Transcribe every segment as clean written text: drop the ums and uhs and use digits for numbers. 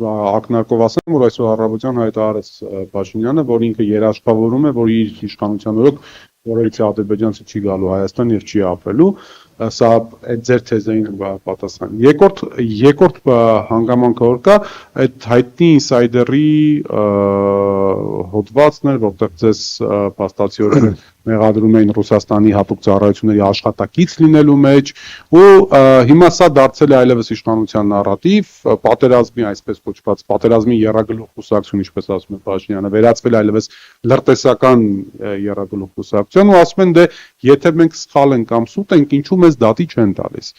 ակնարկով ասեմ, որ այսօր առավոտյան հայտարարեց Փաշինյանը, որ ինքը երաշխավորում է, որ իր իշխանության օրոք որևիցե ադրբեջանցի չի գալու Հայաստան եւ չի ապրելու, սա այդ ձեր թեզային պատասխան։ Երկրորդ հանգամանքը որ կա, այդ հայտնի ինսայդերի հոդվածն էր, որտեղ ձեզ փաստացիորեն մեղադրում էին Ռուսաստանի հատուկ ծառայությունների աշխատակից լինելու մեջ, ու հիմա սա դարձել է այլևս իշխանության նարատիվ, պատերազմի այսպես կոչված պատերազմի եռագլուխ կուսակցություն, ինչպես ասում է Փաշինյանը, վերածվել այլևս լրտեսական եռագլուխ կուսակցություն, ու ասում են դե եթե մենք սխալ ենք կամ սուտ ենք, ինչու մեզ դատի չեն տալիս։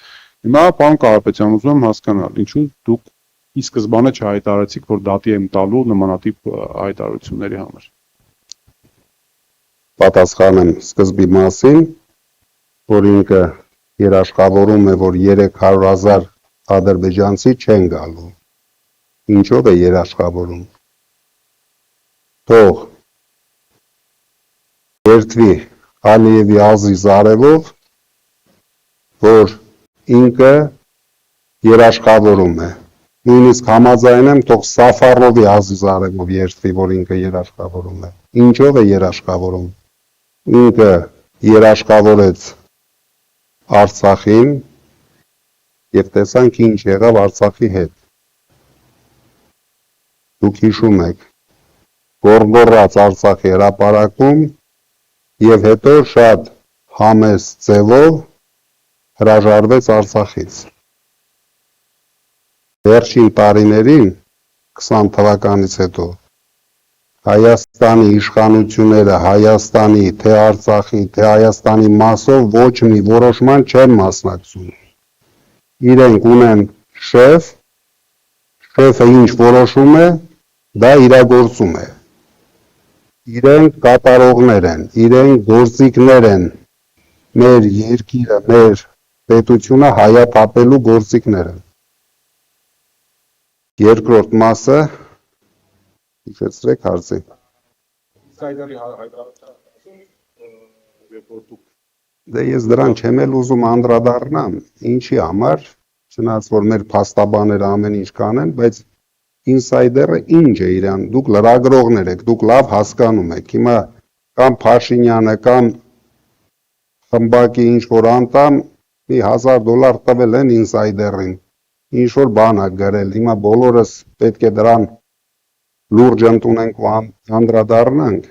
Հիմա պարոն Կարապետյան, ուզում եմ հասկանալ, ինչու դուք ի սկզբանե չհայտարարեցիք, որ դատի եմ տալու նմանատիպ հայտարարությունների համար։ Պատասխանեմ սկզբի մասին, որ ինքը երաշխավորում է, որ 300,000 ադրբեջանցի չեն գալու։ Ինչով է երաշխավորում։ Թող երթվի Ալիևի Ազիզ արևով, որ ինքը երաշխավորում է։ Նույնիսկ համաձայն եմ, թող Սաֆարովի Ազիզ արևով երթվի, որ ինքը երաշխավորում է։ Ինչով է երաշխավորում։ Ինքը երաշխավորեց Արցախին եւ տեսանք ինչ եղավ Արցախի հետ։ Դուք հիշում եք, գոռգոռաց Արցախի հրապարակում եւ հետո շատ համեստ ձևով հրաժարվեց Արցախից։ Վերջին տարիներին 20 թվականից հետո Հայաստանի իշխանությունները Հայաստանի, թե Արցախի, թե Հայաստանի մասով ոչ մի որոշման չեն մասնակցում։ Իրենք ունեն շեֆ, շեֆը ինչ որոշում է, դա իրագործում է։ Իրենք կատարողներ են, իրենք գործիքներ են, մեր երկիրը, մեր պետությունը հայապապելու գործիքներ են։ Երկրորդ մասը իջեցրեք հարցի։ Դե ես դրան չեմ էլ ուզում անդրադառնամ, ինչի համար, չնայած որ մեր փաստաբանները ամեն ինչ կանեն, բայց ինսայդերը ինչ է իրան, դուք լրագրողներ եք, դուք լավ հասկանում եք, հիմա կամ Փաշինյանը, կամ խմբակի ինչ-որ անդամ մի $1000 տվել են ինսայդերին, ինչ-որ բան ա գրել, հիմա բոլորս պետք է դրան լուրջ ընդունենք ու անդրադառնանք,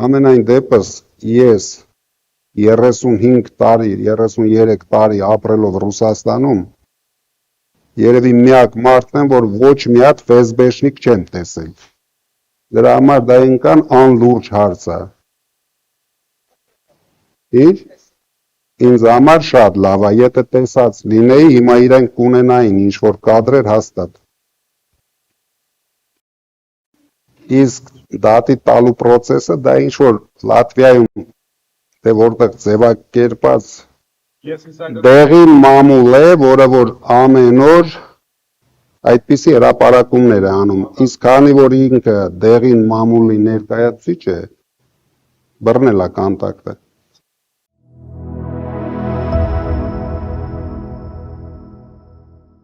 ամենայն դեպս ես 35 տարի, 33 տարի ապրելով Ռուսաստանում, երևի միակ մարդն եմ, որ ոչ մի հատ ֆեսբեշնիկ չեմ տեսել, դրա համար դա ինքան անլուրջ հարց է, իր, ինձ համար շատ լավ է, եթե տեսած լինեի, հիմա իրենք կունենային ինչ-որ կադրեր հաստատ։ Իսկ դատի տալու պրոցեսը դա ինչ-որ Լատվիայում, թե որտեղ ձևակերպած դեղին մամուլ է, որը որ ամեն օր այդպիսի հրապարակումներ է անում, իսկ քանի որ ինքը դեղին մամուլի ներկայացուցիչ է, բռնել է կոնտակտը։